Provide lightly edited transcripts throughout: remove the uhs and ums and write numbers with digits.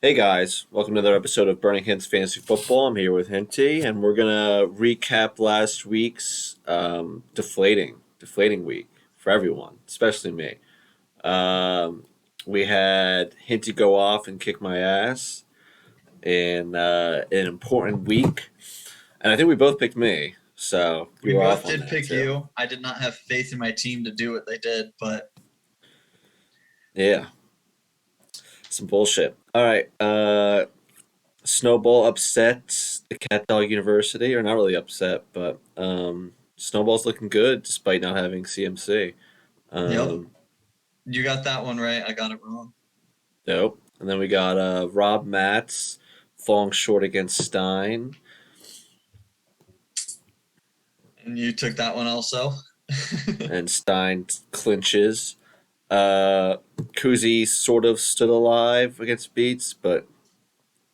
Hey guys, welcome to another episode of Burning Hints Fantasy Football. I'm here with Hinty, and we're gonna recap last week's deflating week for everyone, especially me. Um, we had Hinty go off and kick my ass in an important week, and I think we both picked me, so we We were off both on did that pick too. you. I did not have faith in my team to do what they did, but Yeah, some bullshit. All right, Snowball upset the Cat Dog University, or not really upset, but Snowball's looking good despite not having CMC. yep, Um, you got that one right. I got it wrong. nope. And then we got Rob Matz falling short against Stein, And you took that one also. and Stein clinches. Kuzi sort of stood alive against Beats, but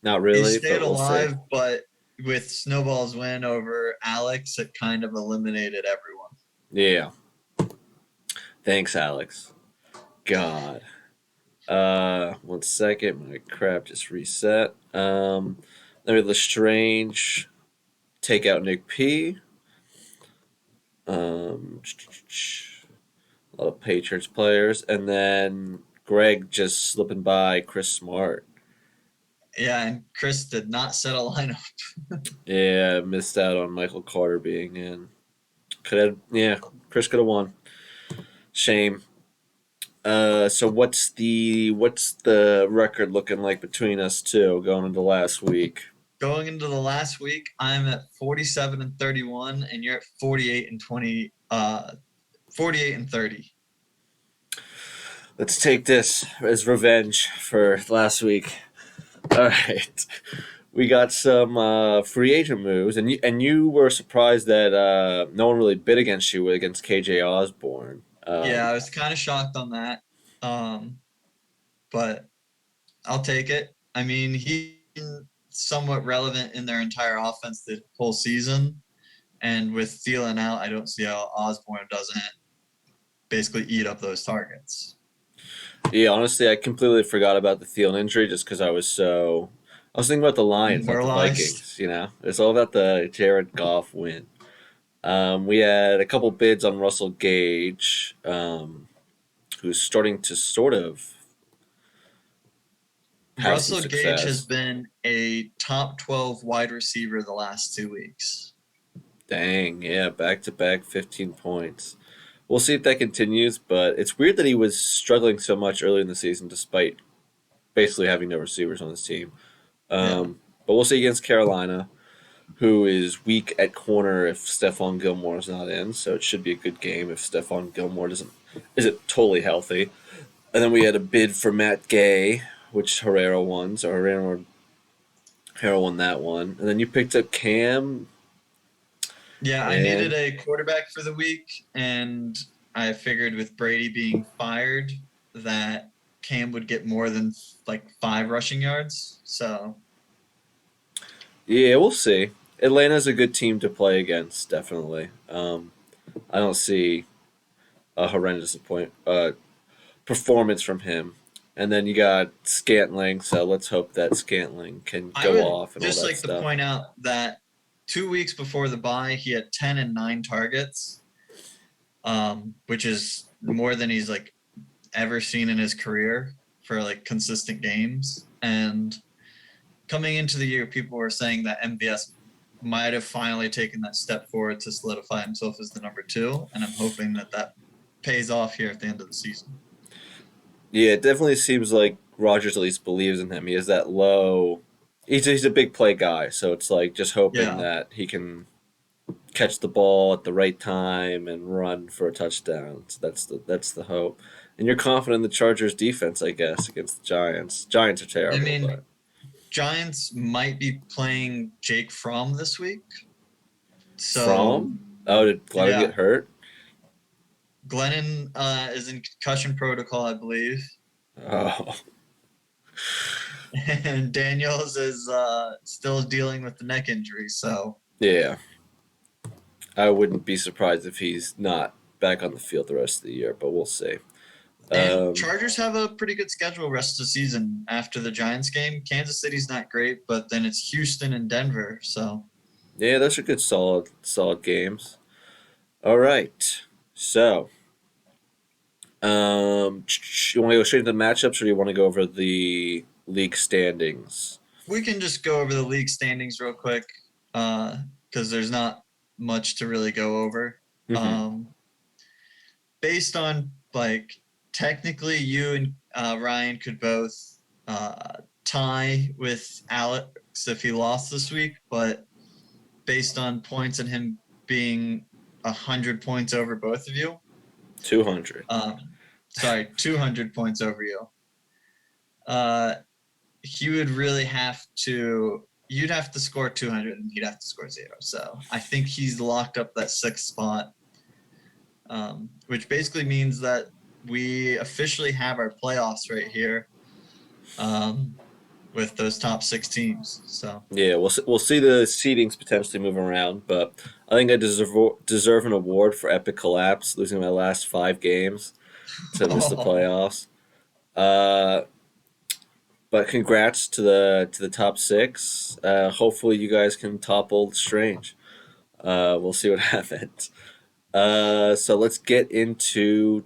not He really. stayed But we'll see. alive, but with Snowball's win over Alex, it kind of eliminated everyone. Yeah. Thanks, Alex. God. One second. My crap just reset. Then we have Lestrange take out Nick P. A lot of Patriots players, and then Greg just slipping by Chris Smart. Yeah, and Chris did not set a lineup. Yeah, missed out on Michael Carter being in. Could have, yeah, Chris could have won. Shame. So what's the record looking like between us two going into last week? Going into the last week, I'm at 47 and 31, and you're at 48 and 20. 48 and 30. Let's take this as revenge for last week. All right, we got some free agent moves, and you were surprised that no one really bid against you against KJ Osborne. Yeah, I was kind of shocked on that. Um, but I'll take it. I mean, he's somewhat relevant in their entire offense the whole season. And with Thielen out, I don't see how Osborne doesn't basically eat up those targets. Yeah, honestly, I completely forgot about the Thielen injury just because I was thinking about the Lions, not the Demoralized. Vikings. It's all about the Jared Goff win. We had a couple bids on Russell Gage, who's starting to sort of have some Russell Gage has success. been a top 12 wide receiver the last 2 weeks. Dang, yeah, back to back 15 points. We'll see if that continues, but it's weird that he was struggling so much early in the season despite basically having no receivers on his team. Yeah. But we'll see against Carolina, who is weak at corner if Stephon Gilmore is not in, so it should be a good game if Stephon Gilmore isn't totally healthy. And then we had a bid for Matt Gay, which Herrera won, so Herrera won that one. And then you picked up Cam, Yeah, I needed and a quarterback for the week, and I figured with Brady being fired that Cam would get more than like 5 rushing yards. So yeah, we'll see. Atlanta's a good team to play against, definitely. I don't see a horrendous performance from him. And then you got Scantling, so let's hope that Scantling can I go would off and all just that like to stuff. point out that 2 weeks before the bye, he had 10 and 9 targets, which is more than he's like ever seen in his career for like consistent games. And coming into the year, people were saying that MVS might have finally taken that step forward to solidify himself as the number two, and I'm hoping that that pays off here at the end of the season. Yeah, it definitely seems like Rogers at least believes in him. He has that low. He's a big play guy, so it's like just hoping Yeah, that he can catch the ball at the right time and run for a touchdown. So that's the hope. And you're confident in the Chargers defense, I guess, against the Giants. Giants are I terrible, mean, but Giants might be playing Jake Fromm this week, so from did Glennon get yeah, hurt? Glennon is in concussion protocol, I believe, Oh, and Daniels is still dealing with the neck injury. So yeah. I wouldn't be surprised if he's not back on the field the rest of the year, but we'll see. And Um, Chargers have a pretty good schedule rest of the season after the Giants game. Kansas City's not great, but then it's Houston and Denver. So yeah, those are good, solid games. All right, so you want to go straight into the matchups, or do you want to go over the league standings? we can just go over the league standings real quick because there's not much to really go over. Hmm. Um, based on like technically, you and Ryan could both tie with Alex if he lost this week, but based on points and him being 100 points over both of you, 200. um, sorry, 200 points over you, uh, he would really have to. You'd have to score 200 and he'd have to score 0. So I think he's locked up that sixth spot, which basically means that we officially have our playoffs right here um, with those top 6 teams. So, Yeah, we'll see the seedings potentially move around, but I think I deserve an award for epic collapse, losing my last 5 games to miss the oh, playoffs. Uh, but congrats to the top 6. Hopefully, you guys can topple Strange. We'll see what happens. So let's get into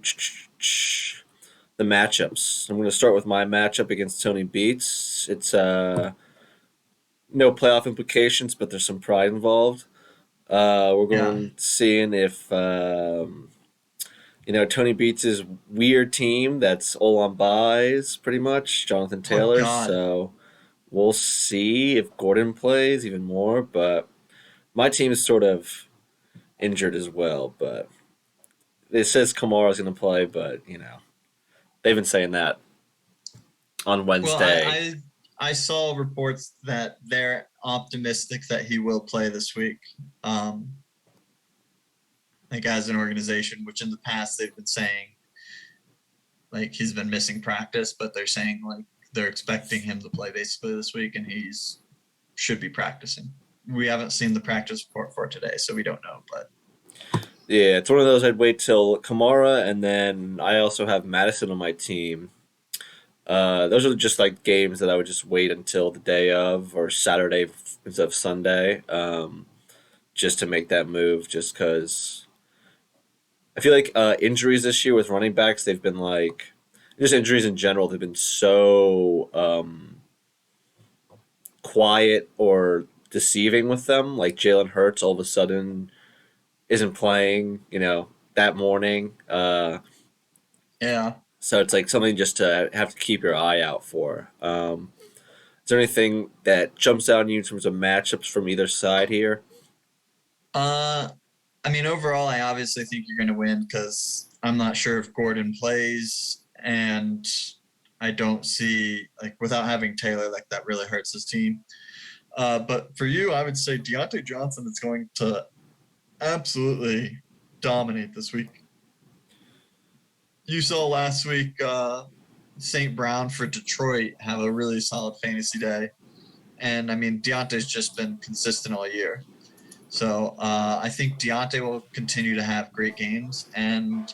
the matchups. I'm going to start with my matchup against Tony Beats. It's no playoff implications, but there's some pride involved. We're yeah. going seeing if Tony Beats' weird team that's all on buys, pretty much Jonathan Oh, Taylor. God. So we'll see if Gordon plays even more. But my team is sort of injured as well. But it says Kamara's going to play, but they've been saying that on Well, Wednesday. I saw reports that they're optimistic that he will play this week. Um, like as an organization, which in the past they've been saying like he's been missing practice, but they're saying like they're expecting him to play basically this week, and he's should be practicing. We haven't seen the practice report for today, so we don't know. But Yeah, it's one of those I'd wait till Kamara, and then I also have Madison on my team. Those are just like games that I would just wait until the day of or Saturday instead of Sunday, just to make that move. Just because I feel like injuries this year with running backs, they've been like just injuries in general. They've been so quiet or deceiving with them. Like Jalen Hurts, all of a sudden isn't playing. That morning. yeah, So it's like something just to have to keep your eye out for. Is there anything that jumps out on you in terms of matchups from either side here? uh, I mean overall, I obviously think you're going to win because I'm not sure if Gordon plays, and I don't see like without having Taylor, like that really hurts his team. But for you, I would say Deontay Johnson is going to absolutely dominate this week. You saw last week St. Brown for Detroit have a really solid fantasy day. And I mean, Deontay's just been consistent all year. So I think Deontay will continue to have great games. And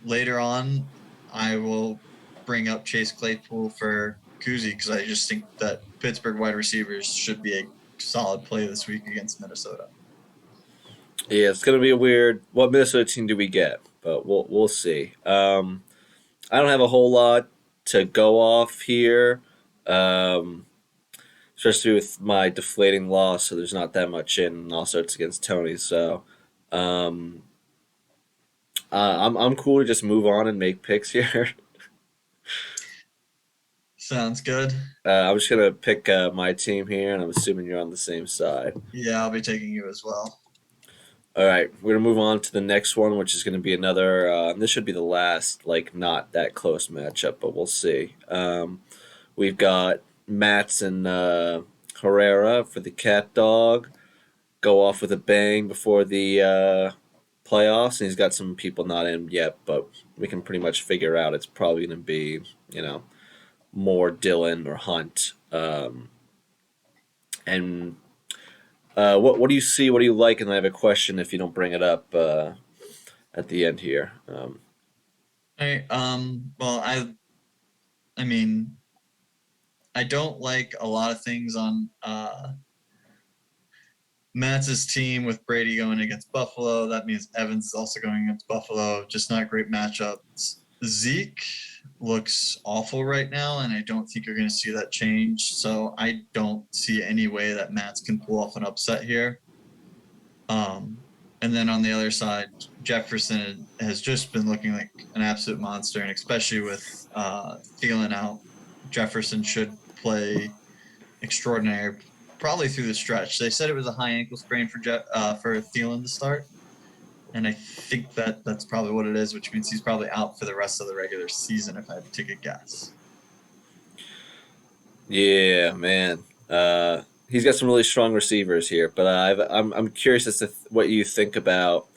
later on, I will bring up Chase Claypool for Kuzi because I just think that Pittsburgh wide receivers should be a solid play this week against Minnesota. Yeah, it's going to be a weird. What Minnesota team do we get? But we'll see. I don't have a whole lot to go off here, um, especially with my deflating loss. So there's not that much in. And also, it's against Tony. So um, I'm cool to just move on and make picks here. Sounds good. I'm just gonna pick my team here, and I'm assuming you're on the same side. Yeah, I'll be taking you as well. All right, we're gonna move on to the next one, which is gonna be another. This should be the last, like not that close matchup, but we'll see. We've got Mats and Herrera for the Cat Dog. Go off with a bang before the playoffs, and he's got some people not in yet, but we can pretty much figure out it's probably gonna be more Dylan or Hunt. And what do you see? What do you like? And I have a question if you don't bring it up at the end here. I well, I mean, I don't like a lot of things on Matt's team with Brady going against Buffalo. That means Evans is also going against Buffalo. Just not great matchups. Zeke looks awful right now, and I don't think you're going to see that change. So I don't see any way that Matt's can pull off an upset here. Um, and then on the other side, Jefferson has just been looking like an absolute monster, and especially with Thielen out, Jefferson should play extraordinary probably through the stretch. They said it was a high ankle sprain for Thielen to start, and I think that that's probably what it is, which means he's probably out for the rest of the regular season if I had to take a guess. Yeah, man. He's got some really strong receivers here, but I'm curious as to what you think about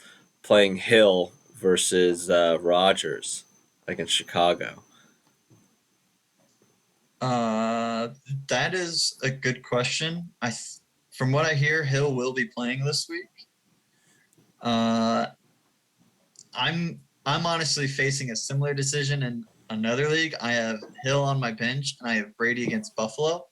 playing Hill versus Rogers against Chicago. Uh, that is a good question. From what I hear, Hill will be playing this week. Uh, I'm honestly facing a similar decision in another league. I have Hill on my bench, and I have Brady against Buffalo.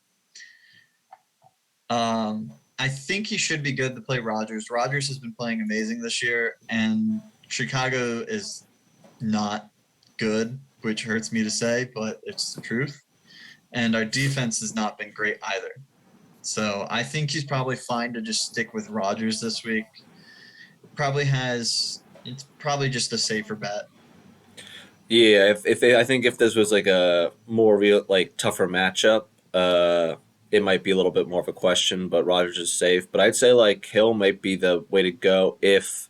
I think he should be good to play Rodgers. Rodgers has been playing amazing this year, and Chicago is not good, which hurts me to say, but it's the truth. And our defense has not been great either. So I think he's probably fine to just stick with Rodgers this week. It's probably just a safer bet. Yeah, I think if this was like a more real, like tougher matchup, it might be a little bit more of a question. But Rogers is safe. But I'd say like Hill might be the way to go if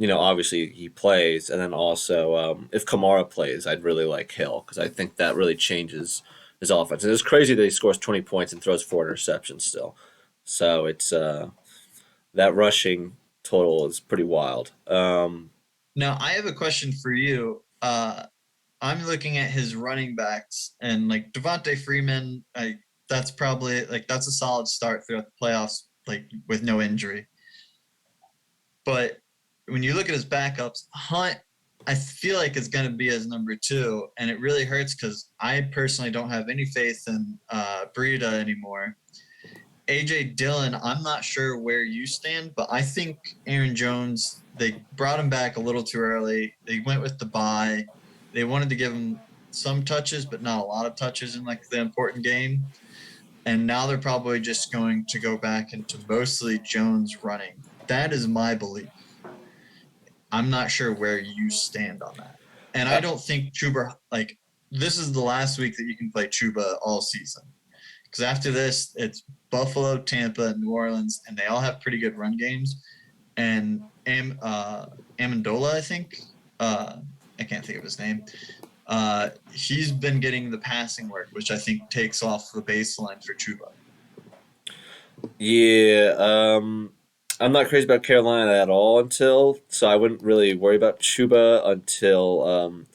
obviously he plays, and then also if Kamara plays, I'd really like Hill because I think that really changes his offense. And it's crazy that he scores 20 points and throws 4 interceptions still. So it's that rushing total is pretty wild. Now, I have a question for you. I'm looking at his running backs, and like Devontae Freeman, that's probably like that's a solid start throughout the playoffs, like with no injury. But when you look at his backups, Hunt, I feel like it's going to be his number two, and it really hurts because I personally don't have any faith in Breida anymore. AJ Dillon, I'm not sure where you stand, but I think Aaron Jones, they brought him back a little too early. They went with the bye. They wanted to give him some touches, but not a lot of touches in like the important game. And now they're probably just going to go back into mostly Jones running. That is my belief. I'm not sure where you stand on that. And I Uh, don't think Chuba, like, this is the last week that you can play Chuba all season. Because after this, it's Buffalo, Tampa, and New Orleans, and they all have pretty good run games. And Amendola, I think, I can't think of his name. He's been getting the passing work, which I think takes off the baseline for Chuba. yeah, I'm not crazy about Carolina at all so I wouldn't really worry about Chuba until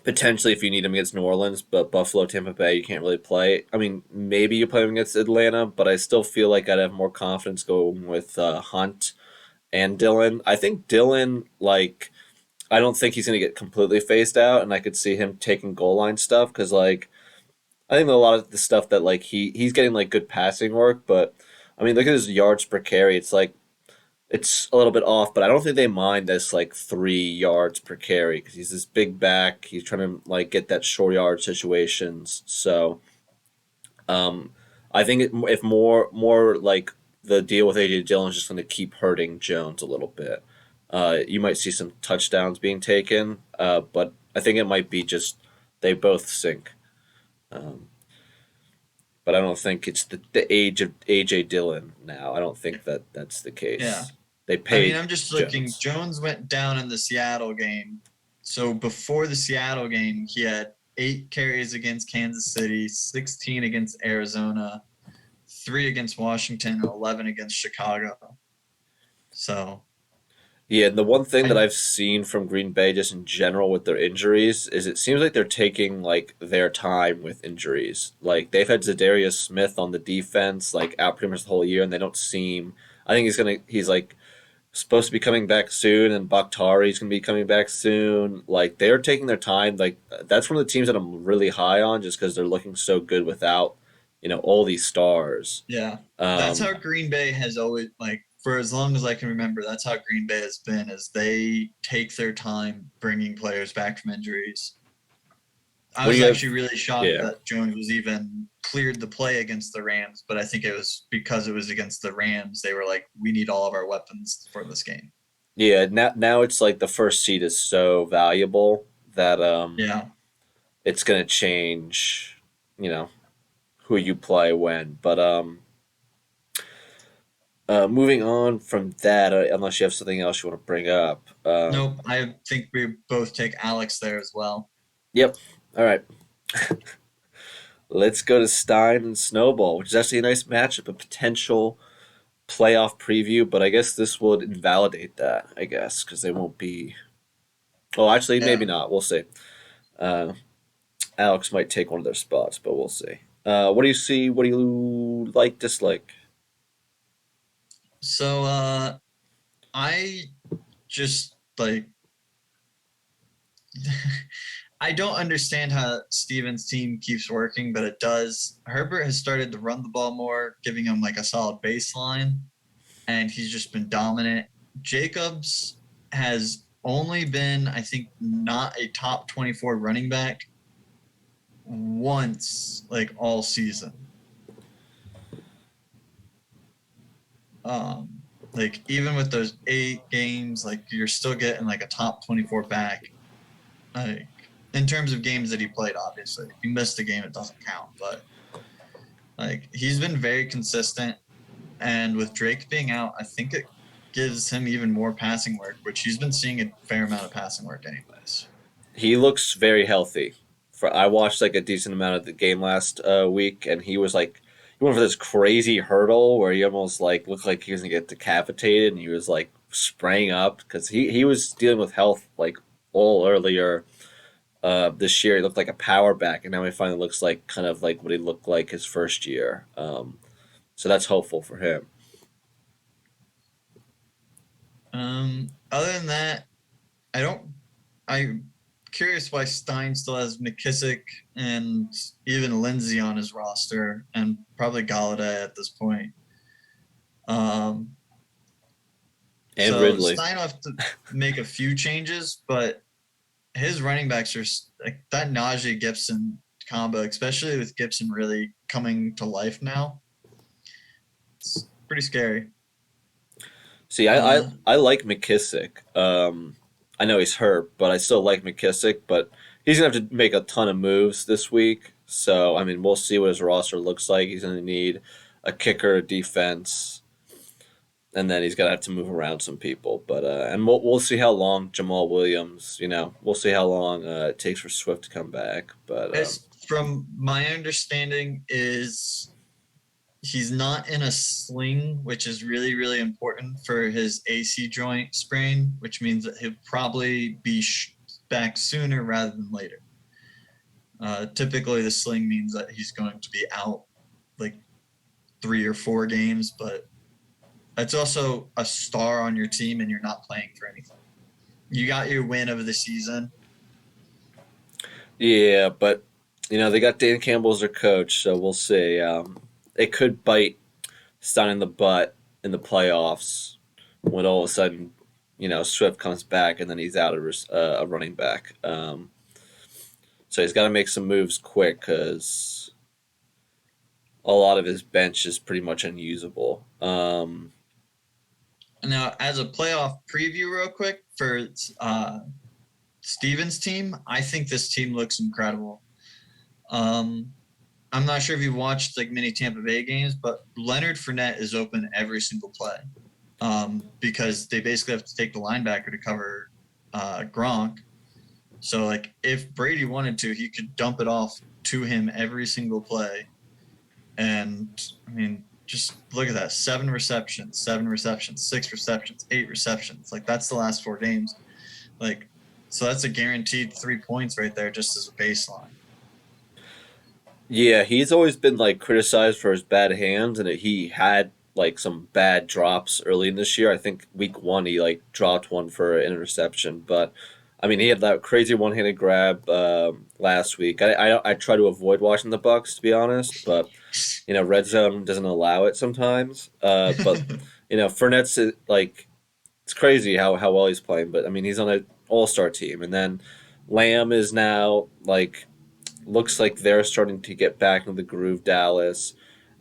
potentially if you need him against New Orleans, but Buffalo, Tampa Bay, you can't really play. I mean, maybe you play him against Atlanta, but I still feel like I'd have more confidence going with Hunt and Dylan. I think Dylan, like, I don't think he's going to get completely phased out, and I could see him taking goal line stuff because, like, I think a lot of the stuff that like he's getting like good passing work, but I mean, look at his yards per carry. It's like it's a little bit off, but I don't think they mind this like 3 yards per carry because he's this big back. He's trying to like get that short yard situations. So um, I think if more like the deal with AJ Dillon is just going to keep hurting Jones a little bit. You might see some touchdowns being taken, but I think it might be just they both sink. Um, but I don't think it's the age of AJ Dillon now. I don't think that that's the Yeah. case. They I mean, paid I'm just looking. Jones. Jones went down in the Seattle game. So before the Seattle game, he had 8 carries against Kansas City, 16 against Arizona, 3 against Washington, and 11 against Chicago. So Yeah, and the one thing that I I've seen from Green Bay just in general with their injuries is it seems like they're taking like their time with injuries. Like they've had Zadarius Smith on the defense like out pretty much the whole year, and they don't seem. I think he's like supposed to be coming back soon, and Bakhtari's going to be coming back soon. Like they're taking their time. Like that's one of the teams that I'm really high on, just because they're looking so good without, all these stars. Yeah. That's how Um, Green Bay has always like for as long as I can remember, that's how Green Bay has been is they take their time bringing players back from injuries. I when was you have, actually really shocked yeah, that Jones was even cleared the play against the Rams, but I think it was because it was against the Rams. They were like, we need all of our weapons for this game. yeah. Now it's like the first seed is so valuable that Yeah. it's going to change, you know, who you play when. But moving on from that, unless you have something else you want to bring up. Nope. I think we both take Alex there as well. Yep. All right. Let's go to Stein and Snowball, which is actually a nice matchup, a potential playoff preview. But I guess this would invalidate that. I guess because they won't be. Oh, actually, maybe Yeah. not. We'll see. Uh, Alex might take one of their spots, but we'll see. What do you see? What do you like? Dislike? So I just like I don't understand how Steven's team keeps working, but it does. Herbert has started to run the ball more, giving him like a solid baseline, and he's just been dominant. Jacobs has only been, I think, not a top 24 running back once, like all season. Um, like even with those 8 games, like you're still getting like a top 24 back. Like in terms of games that he played, obviously, if he missed a game, it doesn't count. But like he's been very consistent, and with Drake being out, I think it gives him even more passing work, which he's been seeing a fair amount of passing work anyways. He looks very healthy. For I watched like a decent amount of the game last week, and he was like he went for this crazy hurdle where he almost like looked like he was gonna get decapitated, and he was like spraying up because he was dealing with health like all earlier this year. He looked like a power back, and now he finally looks like kind of like what he looked like his first year. So that's hopeful for him. Other than that, I don't. I'm curious why Stein still has McKissick and even Lindsey on his roster, and probably Galladay at this point. Um, And so Ridley. Stein will have to make a few changes, but his running backs are like that Najee Gibson combo, especially with Gibson really coming to life now. It's pretty scary. See, Uh, I like McKissick. I know he's hurt, but I still like McKissick. But he's gonna have to make a ton of moves this week. So I mean, we'll see what his roster looks like. He's gonna need a kicker, a defense, and then he's gonna have to move around some people. But and we'll see how long Jamal Williams. We'll see how long it takes for Swift to come back. But as from my understanding, is he's not in a sling, which is really, really important for his AC joint sprain, which means that he'll probably be back sooner rather than later. Typically, the sling means that he's going to be out like 3 or 4 games, but it's also a star on your team and you're not playing for anything. You got your win of the season. yeah, but they got Dan Campbell as their coach, so we'll see. It could bite Stein in the butt in the playoffs when all of a sudden, Swift comes back and then he's out a running back. So he's got to make some moves quick because a lot of his bench is pretty much unusable. Now, as a playoff preview, real quick for Steven's team, I think this team looks incredible. Um, I'm not sure if you watched like many Tampa Bay games, but Leonard Fournette is open every single play because they basically have to take the linebacker to cover Gronk. So like if Brady wanted to, he could dump it off to him every single play. And I mean, just look at that: 7 receptions, 7 receptions, 6 receptions, 8 receptions. Like that's the last 4 games. Like so that's a guaranteed 3 points right there, just as a baseline. Yeah, he's always been like criticized for his bad hands, and he had like some bad drops early in this year. I think week one he like dropped one for an interception, but I mean he had that crazy one-handed grab last week. I try to avoid watching the Bucks to be honest, but red zone doesn't allow it sometimes. But Fournette's like it's crazy how well he's playing, but I mean he's on an all-star team, and then Lamb is now like looks like they're starting to get back into the groove, Dallas.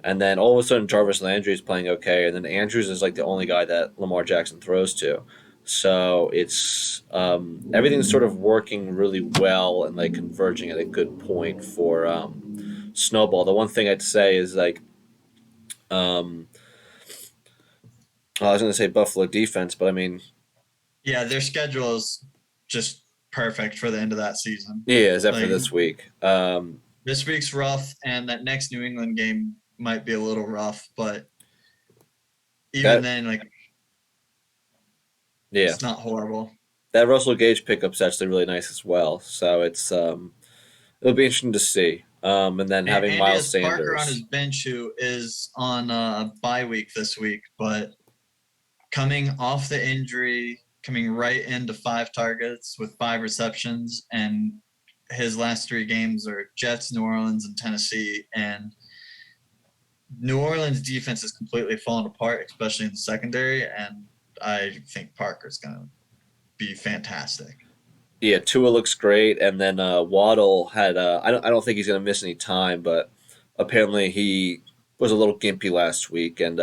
And then all of a sudden, Jarvis Landry is playing okay, and then Andrews is like the only guy that Lamar Jackson throws to. So it's everything's sort of working really well and like converging at a good point for Snowball. The one thing I'd say is like um, I was going to say Buffalo defense, but I mean, Yeah, their schedule is just perfect for the end of that season. yeah, except for Like this week. this week's rough, and that next New England game might be a little rough, but even That then, like yeah, it's not horrible. that Russell Gage pickup's actually really nice as well. So it'll be interesting to see. And then having And he Miles has Parker on his Sanders. bench who is on a bye week this week, but coming off the injury, coming right into 5 targets with 5 receptions, and his last 3 games are Jets, New Orleans, and Tennessee. And New Orleans defense is completely fallen apart, especially in the secondary. And I think Parker's going to be fantastic. Yeah, Tua looks great, and then Waddle had. I don't think he's going to miss any time, but apparently he was a little gimpy last week, and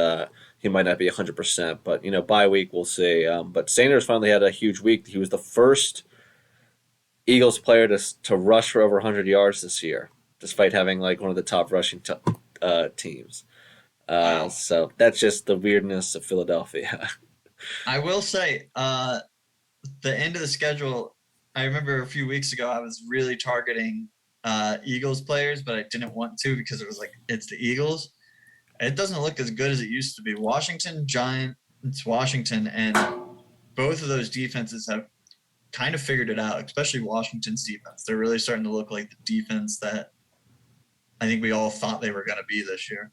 he might not be 100%. But bye week we'll see. But Sanders finally had a huge week. He was the first Eagles player to rush for over 100 yards this year, despite having like one of the top rushing teams. Wow. So that's just the weirdness of Philadelphia. I will say, the end of the schedule, I remember a few weeks ago I was really targeting Eagles players, but I didn't want to because it was like it's the Eagles. It doesn't look as good as it used to be. Washington Giants, Washington, and both of those defenses have kind of figured it out, especially Washington's defense. They're really starting to look like the defense that I think we all thought they were going to be this year.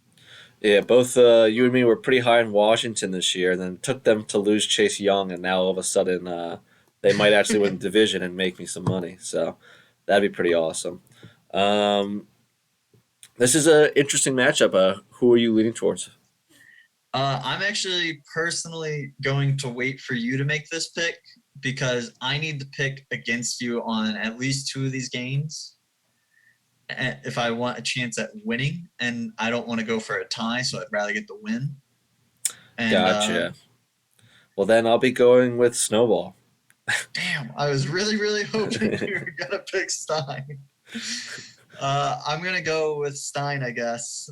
Yeah, both you and me were pretty high in Washington this year, and then it took them to lose Chase Young, and now all of a sudden they might actually win the division and make me some money. So that'd be pretty awesome. Um, this is an interesting matchup. Who are you leaning towards? I'm actually personally going to wait for you to make this pick because I need to pick against you on at least 2 of these games if I want a chance at winning, and I don't want to go for a tie, so I'd rather get the win. And Gotcha. Well, then I'll be going with Snowball. damn, I was really, really hoping you were gonna pick Stein. I'm gonna go with Stein, I guess.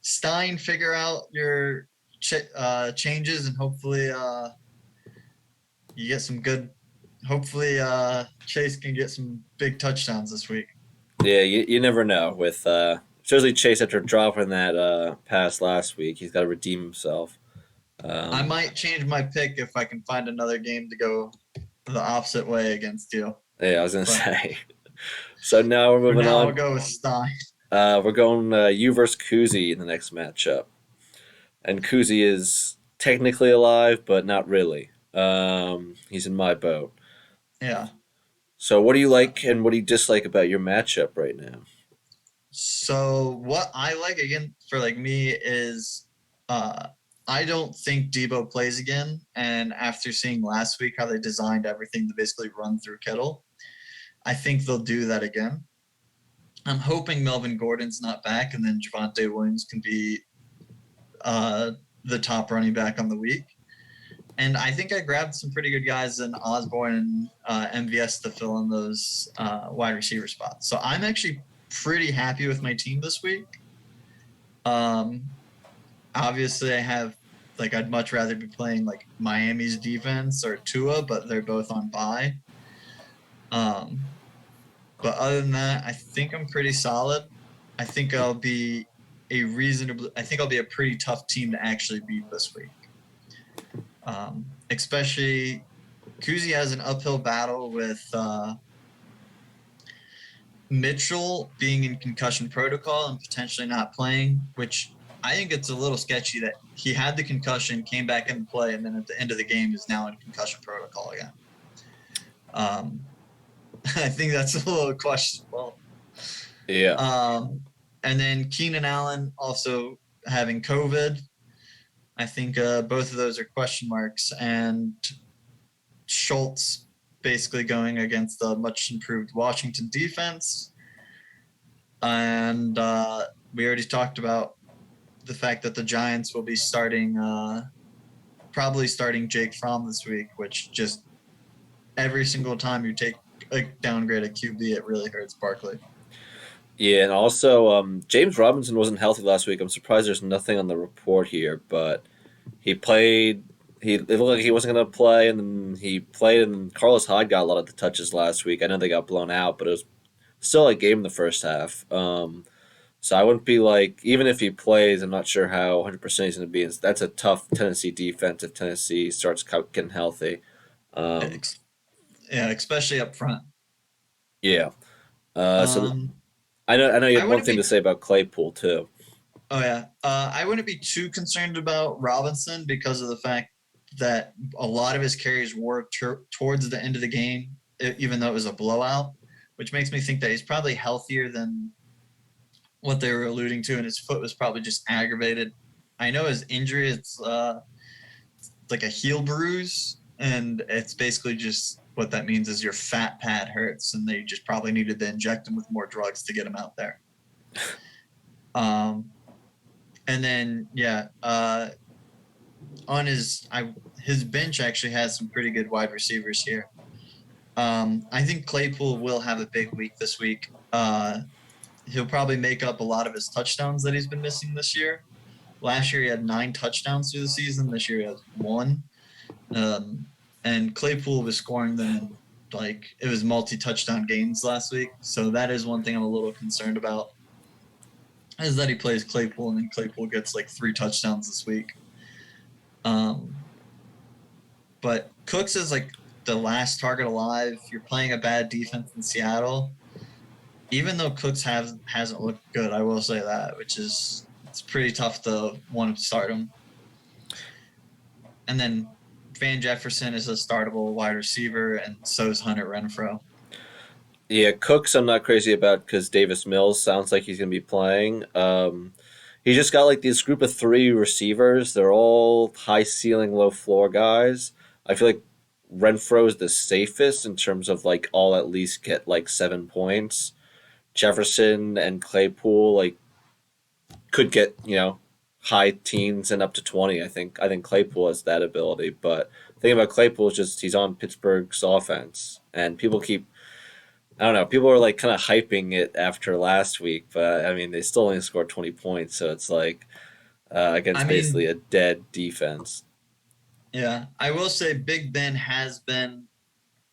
Stein, figure out your changes, and hopefully you get some good. Hopefully Chase can get some big touchdowns this week. Yeah, you never know. With especially Chase after dropping that pass last week, he's got to redeem himself. I Um, might change my pick if I can find another game to go the opposite way against you. yeah, I was gonna But say. So now we're for moving now, I'll on. go with Stein. We're going you versus Kuzi in the next matchup, and Kuzi is technically alive, but not really. He's in my boat. Yeah. So what do you like and what do you dislike about your matchup right now? So what I like again for like me is uh I don't think Debo plays again. And after seeing last week how they designed everything to basically run through Kittle, I think they'll do that again. I'm hoping Melvin Gordon's not back and then Javante Williams can be uh the top running back on the week. And I think I grabbed some pretty good guys in Osborne and MVS to fill in those wide receiver spots. So I'm actually pretty happy with my team this week. Um, Obviously, I have like I'd much rather be playing like Miami's defense or Tua, but they're both on bye. Um, but other than that, I think I'm pretty solid. I think I'll be a reasonable. I think I'll be a pretty tough team to actually beat this week. Especially Kuzi has an uphill battle with Mitchell being in concussion protocol and potentially not playing, which I think it's a little sketchy that he had the concussion, came back and play, and then at the end of the game is now in concussion protocol again. Um, I think that's a little questionable. Yeah. And then Keenan Allen also having COVID. I think both of those are question marks. And Schultz basically going against the much improved Washington defense. And we already talked about the fact that the Giants will be probably starting Jake Fromm this week, which just every single time you take a downgrade at QB, it really hurts Barkley. Yeah, and also James Robinson wasn't healthy last week. I'm surprised there's nothing on the report here, but he played. It looked like he wasn't going to play, and then he played. And Carlos Hyde got a lot of the touches last week. I know they got blown out, but it was still a game in the first half. So I wouldn't be like, even if he plays, I'm not sure how 100% he's going to be. That's a tough Tennessee defense if Tennessee starts getting healthy. Um, Yeah, especially up front. yeah. So Um, I know you I had one wouldn't thing be. to say about Claypool too. Oh yeah, I wouldn't be too concerned about Robinson because of the fact that a lot of his carries were towards the end of the game, even though it was a blowout, which makes me think that he's probably healthier than what they were alluding to, and his foot was probably just aggravated. I know his injury; it's like a heel bruise, and it's basically just what that means is your fat pad hurts, and they just probably needed to inject him with more drugs to get him out there. Um, and then yeah, on his bench actually has some pretty good wide receivers here. I think Claypool will have a big week this week. He'll probably make up a lot of his touchdowns that he's been missing this year. Last year he had 9 touchdowns through the season. This year he has one. Um, and Claypool was scoring them in like it was multi-touchdown games last week. So that is one thing I'm a little concerned about. Is that he plays Claypool and then Claypool gets like 3 touchdowns this week. Um, but Cooks is like the last target alive. You're playing a bad defense in Seattle. Even though Cooks hasn't looked good, I will say that, which is it's pretty tough to want to start him. And then Van Jefferson is a startable wide receiver, and so is Hunter Renfro. Yeah, Cooks I'm not crazy about because Davis Mills sounds like he's going to be playing. He just got like this group of three receivers. They're all high ceiling, low floor guys. I feel like Renfro is the safest in terms of like all at least get like 7 points. Jefferson and Claypool like could get high teens and up to 20. I think Claypool has that ability, but the thing about Claypool is just he's on Pittsburgh's offense, and people keep I don't know. People are like kind of hyping it after last week, but I mean, they still only scored 20 points, so it's like I against basically mean, a dead defense. yeah, I will say Big Ben has been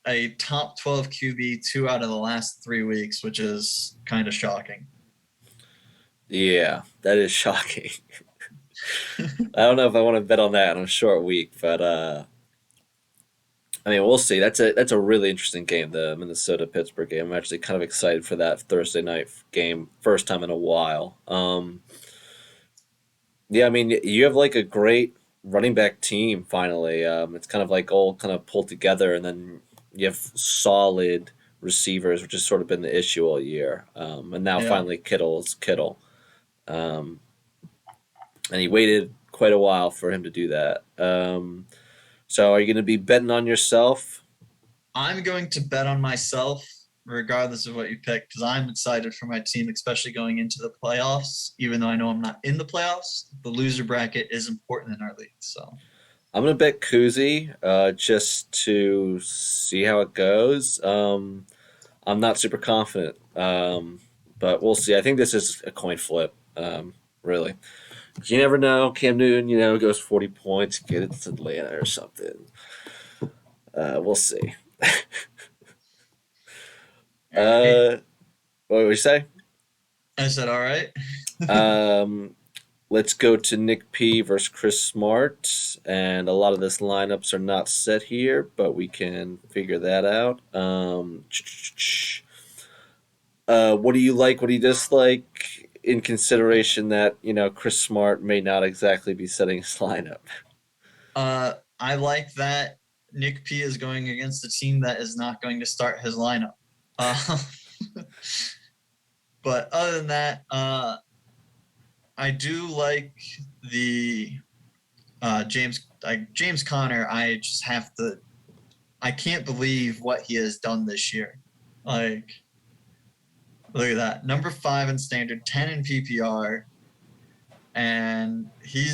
a top 12 QB 2 out of the last 3 weeks, which is kind of shocking. Yeah, that is shocking. I don't know if I want to bet on that on a short week, but I mean, we'll see. That's a really interesting game, the Minnesota Pittsburgh game. I'm actually kind of excited for that Thursday night game, first time in a while. Yeah, I mean, you have like a great running back team finally. It's kind of like all kind of pulled together, and then you have solid receivers, which has sort of been the issue all year. And now Yeah. finally Kittle's Kittle. Um, and he waited quite a while for him to do that. So are you going to be betting on yourself? I'm going to bet on myself, regardless of what you pick, because I'm excited for my team, especially going into the playoffs. Even though I know I'm not in the playoffs, the loser bracket is important in our league. So I'm going to bet Kuzi just to see how it goes. I'm not super confident, but we'll see. I think this is a coin flip, really. You never know. Cam Newton, goes 40 points, get it to Atlanta or something. We'll see. all right. What would you say? I said, all right. Um, let's go to Nick P versus Chris Smart, and a lot of this lineups are not set here, but we can figure that out. What do you like? What do you dislike in consideration that Chris Smart may not exactly be setting his lineup. I like that Nick P is going against a team that is not going to start his lineup. Uh, but other than that, I do like the James Conner. I just have to. I can't believe what he has done this year. Like, look at that. Number 5 in standard, 10 in PPR, and he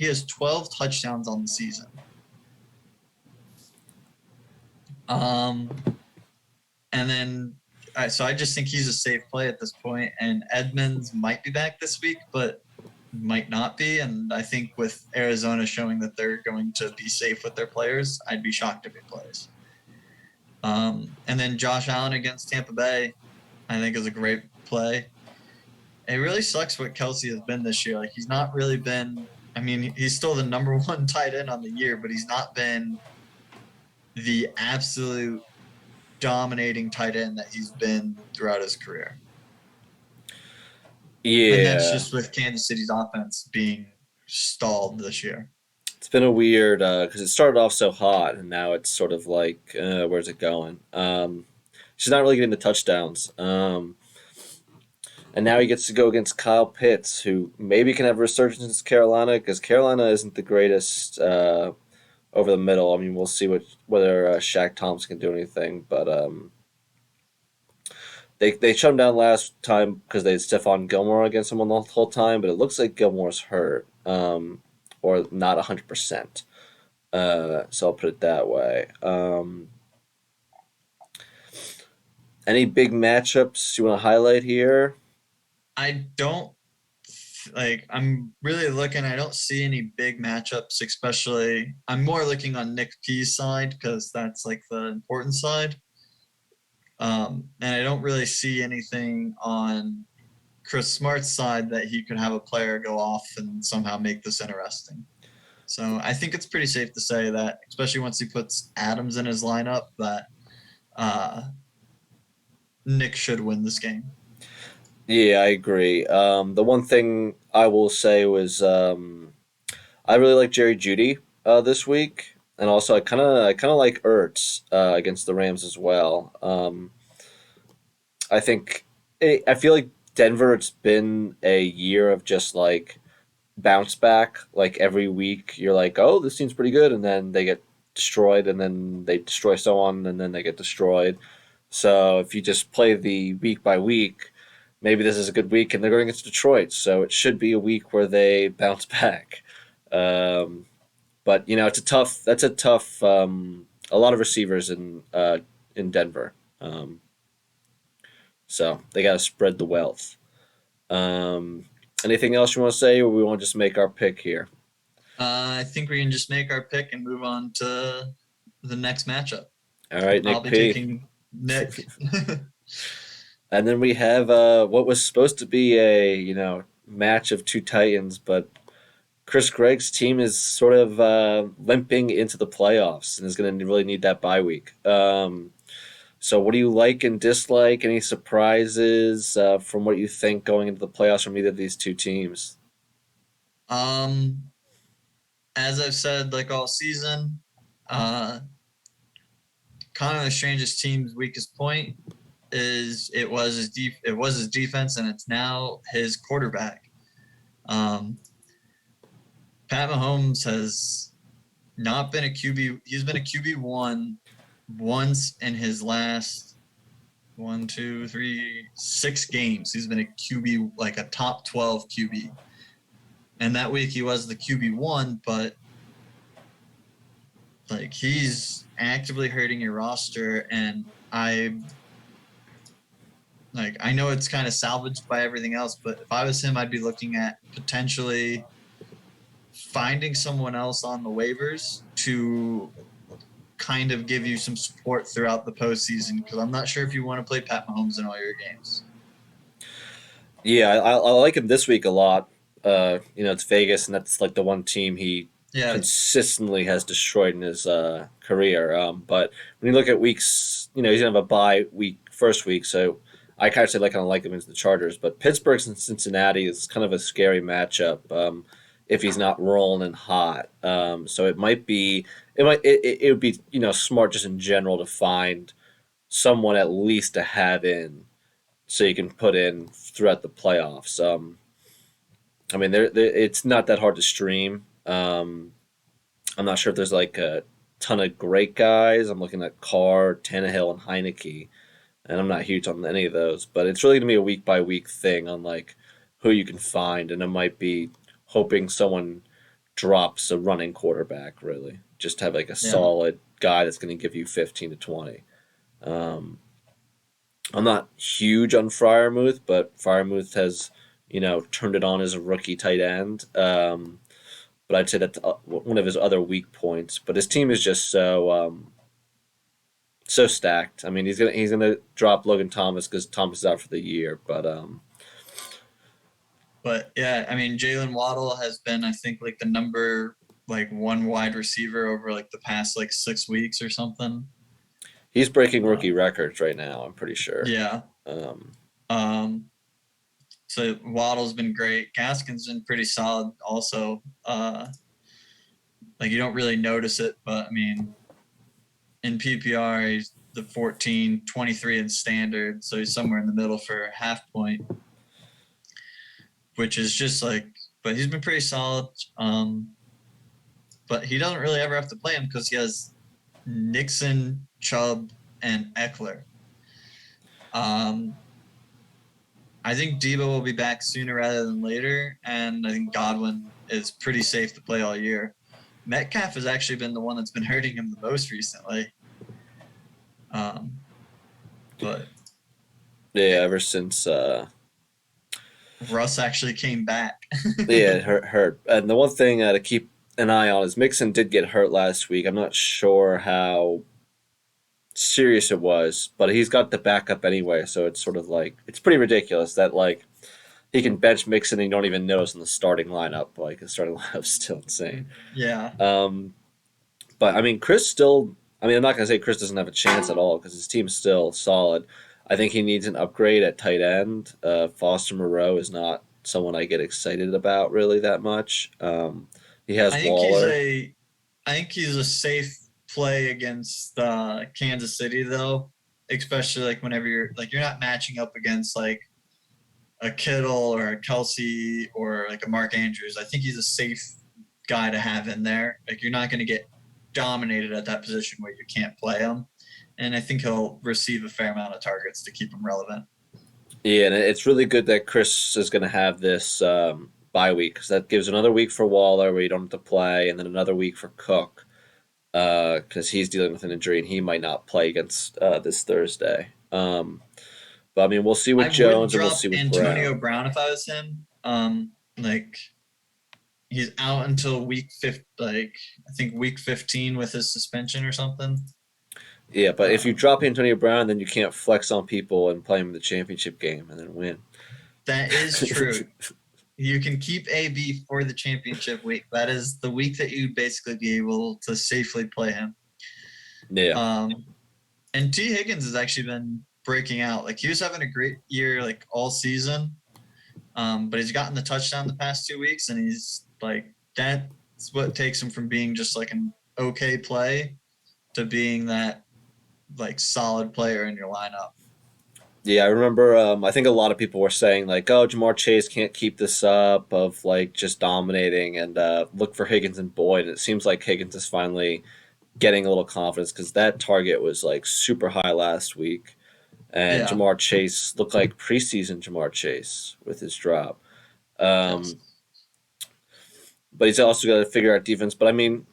has 12 touchdowns on the season. Um, and then so I just think he's a safe play at this point. And Edmonds might be back this week, but might not be. And I think with Arizona showing that they're going to be safe with their players, I'd be shocked if he plays. And then Josh Allen against Tampa Bay, I think is a great play. It really sucks what Kelsey has been this year. Like, he's not really been. I mean, he's still the number 1 tight end on the year, but he's not been the absolute dominating tight end that he's been throughout his career. And that's Yeah, just with Kansas City's offense being stalled this year. it's been a weird because it started off so hot and now it's sort of like where's it going? She's not really getting the touchdowns. And now he gets to go against Kyle Pitts, who maybe can have a resurgence in Carolina because Carolina isn't the greatest over the middle. I mean, we'll see whether Shaq Thompson can do anything, but they shut him down last time because they had Stephon Gilmore against him on the whole time, but it looks like Gilmore's hurt or not 100%. So I'll put it that way. Any big matchups you want to highlight here? I don't like. I'm really looking. I don't see any big matchups, especially. I'm more looking on Nick P's side because that's like the important side. And I don't really see anything on Chris Smart's side that he could have a player go off and somehow make this interesting. So I think it's pretty safe to say that, especially once he puts Adams in his lineup, that uh, Nick should win this game. Yeah, I agree. The one thing I will say was I really like Jerry Judy this week, and also I kind of like Ertz against the Rams as well. I think I feel like Denver. It's been a year of just like bounce back. Like every week, you're like, oh, this team's pretty good, and then they get destroyed, and then they destroy someone, and then they get destroyed. So if you just play the week by week, maybe this is a good week, and they're going against Detroit, so it should be a week where they bounce back. Um, but it's a tough. That's a tough. A lot of receivers in Denver, so they got to spread the wealth. Um, Anything else you want to say, or we want to just make our pick here? I think we can just make our pick and move on to the next matchup. All right, I'll Nick be P. taking Nick. And then we have what was supposed to be a match of two titans, but Chris Gregg's team is sort of limping into the playoffs and is going to really need that bye week. So, what do you like and dislike? Any surprises from what you think going into the playoffs from either of these two teams? um, as I've said, like all season, uh, kind of the strangest team's weakest point is it was his defense and it's now his quarterback. Um, Pat Mahomes has not been a QB. He's been a QB1 once in his last 6 games. He's been a QB, like a top 12 QB. And that week he was the QB1, but like he's actively hurting your roster. And I know it's kind of salvaged by everything else, but if I was him, I'd be looking at potentially finding someone else on the waivers to kind of give you some support throughout the postseason, because I'm not sure if you want to play Pat Mahomes in all your games. Yeah, I like him this week a lot. It's Vegas, and that's like the one team he Yeah, consistently has destroyed in his career. But when you look at weeks, he's gonna have a bye week first week, so I kind of say like I don't like him against the Chargers, but Pittsburgh and Cincinnati is kind of a scary matchup if he's not rolling and hot. So it would be smart just in general to find someone at least to have in so you can put in throughout the playoffs. I mean, it's not that hard to stream. I'm not sure if there's like a ton of great guys. I'm looking at Carr, Tannehill, and Heineke, and I'm not huge on any of those. But it's really gonna be a week by week thing on like who you can find, and it might be hoping someone drops a running quarterback. Really, just have like a Yeah. solid guy that's going to give you 15 to 20. Um, I'm not huge on Fryermuth, but Fryermuth has turned it on as a rookie tight end. But I'd say that's one of his other weak points. But his team is just so stacked. I mean, he's gonna drop Logan Thomas because Thomas is out for the year. But But yeah, I mean, Jalen Waddle has been, I think, like the number like one wide receiver over like the past like 6 weeks or something. he's breaking Uh, rookie records right now. I'm pretty sure. yeah. Um, Um, so Waddle's been great. Gaskin's been pretty solid also. Like you don't really notice it, but I mean, in PPR, he's the 14, 23 in standard. So he's somewhere in the middle for a half point, which is just like, but he's been pretty solid. But he doesn't really ever have to play him because he has Nixon, Chubb, and Eckler. Um, I think Debo will be back sooner rather than later, and I think Godwin is pretty safe to play all year. Metcalf has actually been the one that's been hurting him the most recently. But yeah, ever since Russ actually came back. yeah, it hurt. And the one thing to keep an eye on is Mixon did get hurt last week. I'm not sure how serious it was, but he's got the backup anyway, so it's sort of like it's pretty ridiculous that like he can bench Mixon and you don't even notice in the starting lineup. Like the starting lineup's still insane. Yeah. Um, but I mean, Chris still. I mean, I'm not gonna say Chris doesn't have a chance at all because his team's still solid. I think he needs an upgrade at tight end. Foster Moreau is not someone I get excited about really that much. He has I think he's Waller. a I think he's a safe play against Kansas City though, especially like whenever you're not matching up against like a Kittle or a Kelsey or like a Mark Andrews. I think he's a safe guy to have in there. Like you're not going to get dominated at that position where you can't play him, and I think he'll receive a fair amount of targets to keep him relevant. Yeah, and it's really good that Chris is going to have this bye week because that gives another week for Waller where you don't have to play, and then another week for Cook because he's dealing with an injury and he might not play against this Thursday. But I mean, we'll see with I would Jones and we'll see drop with Antonio Brown. Brown if I was him. Like he's out until week fifth, like I think week 15 with his suspension or something. Yeah, but if you Um, drop Antonio Brown, then you can't flex on people and play him in the championship game and then win. that is true. You can keep AB for the championship week. That is the week that you basically be able to safely play him. Yeah. Um, and T. Higgins has actually been breaking out. Like he was having a great year like all season, but he's gotten the touchdown the past 2 weeks, and he's like that's what takes him from being just like an okay play to being that like solid player in your lineup. Yeah, I remember. I think a lot of people were saying like, "Oh, Jamar Chase can't keep this up of like just dominating," and look for Higgins and Boyd. And it seems like Higgins is finally getting a little confidence because that target was like super high last week, and Yeah. Jamar Chase looked like preseason Jamar Chase with his drop. Yes. Um, but he's also got to figure out defense. But I mean,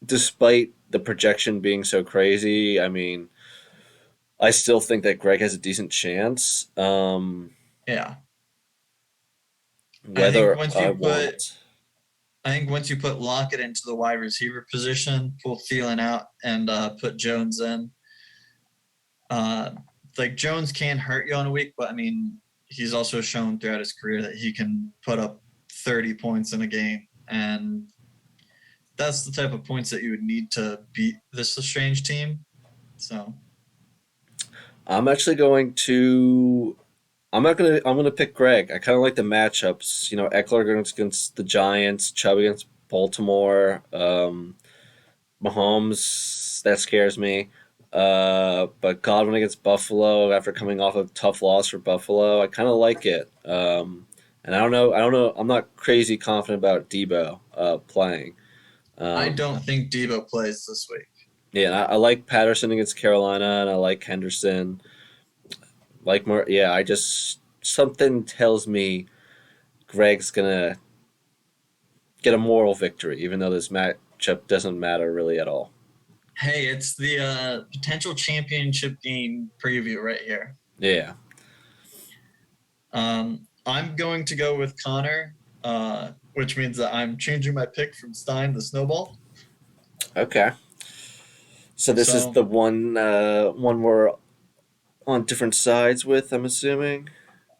despite the projection being so crazy, I mean, I still think that Greg has a decent chance. Yeah. I think Whether once I you put want, I think once you put Lockett into the wide receiver position, pull Thielen out, and put Jones in. Uh, like Jones can hurt you on a week, but I mean he's also shown throughout his career that he can put up 30 points in a game, and that's the type of points that you would need to beat this strange team. So I'm actually going to. I'm not gonna. I'm gonna pick Greg. I kind of like the matchups. Eckler against the Giants, Chubb against Baltimore, Mahomes. That scares me. But Godwin against Buffalo after coming off a tough loss for Buffalo, I kind of like it. And I don't know. I don't know. I'm not crazy confident about Debo playing. I Um, don't think Debo plays this week. yeah, and I like Patterson against Carolina, and I like Henderson. Like more, yeah. I just something tells me Greg's gonna get a moral victory, even though this matchup doesn't matter really at all. Hey, it's the potential championship game preview right here. Yeah. I'm going to go with Connor, which means that I'm changing my pick from Stein to Snowball. Okay. So this is So the one we're on different sides with. I'm assuming.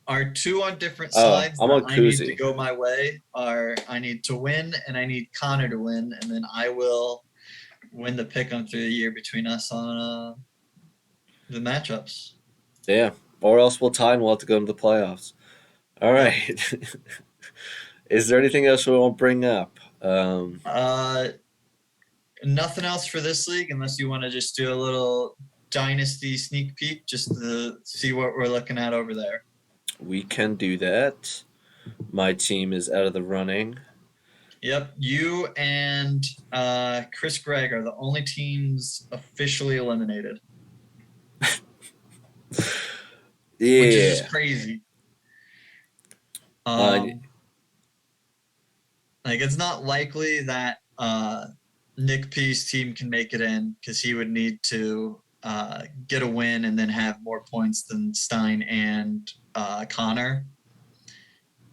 our two on different Oh, sides I'm that on I need to Kuzi. go my way are I need to win and I need Connor to win, and then I will win the pick 'em through the year between us on the matchups. Yeah. Or else we'll tie and we'll have to go into the playoffs. All Yep. right. Is there anything else we won't bring up? Uh, Nothing else for this league unless you want to just do a little dynasty sneak peek just to see what we're looking at over there. We can do that. My team is out of the running. Yep, you and Chris Gregg are the only teams officially eliminated, which is just Yeah. crazy. Uh, Um, like it's not likely that Nick P's team can make it in because he would need to get a win and then have more points than Stein and Connor.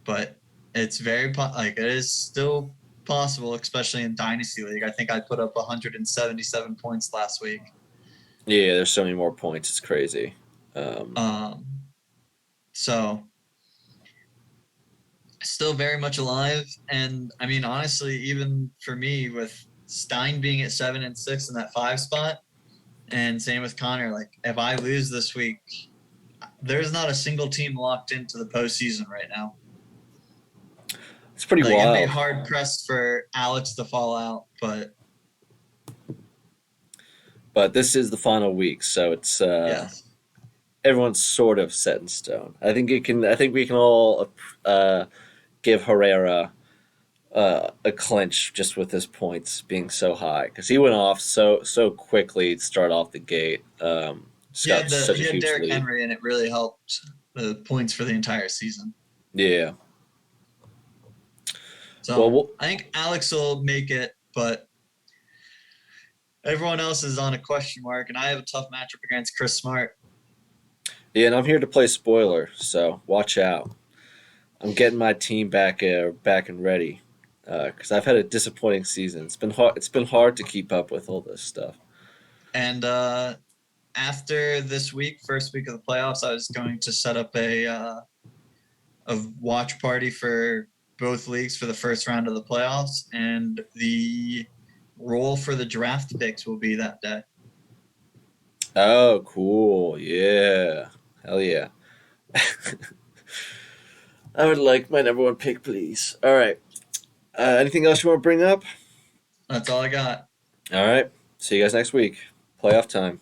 But it's like it is still possible, especially in Dynasty League. I think I put up 177 points last week. yeah. There's so many more points. It's crazy. Um, Um, so still very much alive. And I mean, honestly, even for me, with Stein being at 7-6 in that 5 spot, and same with Connor, like if I lose this week, there's not a single team locked into the postseason right now. it's pretty Like it'd be wild. hard pressed for Alex to fall out, but But this is the final week, so it's yes. everyone's sort of set in stone. I think it can. I think we can all give Herrera a clinch just with his points being so high because he went off so quickly to start off the gate. Just got such a He had huge Derrick lead. Henry, and it really helped the points for the entire season. Yeah. Well, So I think Alex will make it, but everyone else is on a question mark, and I have a tough matchup against Chris Smart. yeah, and I'm here to play spoiler, so watch out. I'm getting my team back and ready because I've had a disappointing season. It's been hard. It's been hard to keep up with all this stuff. And after this week, first week of the playoffs, I was going to set up a watch party for both leagues for the first round of the playoffs, and the role for the draft picks will be that day. Oh, cool! Yeah, hell yeah! I would like my number one pick, please. All right. Anything else you want to bring up? That's all I got. All right. See you guys next week. Playoff time.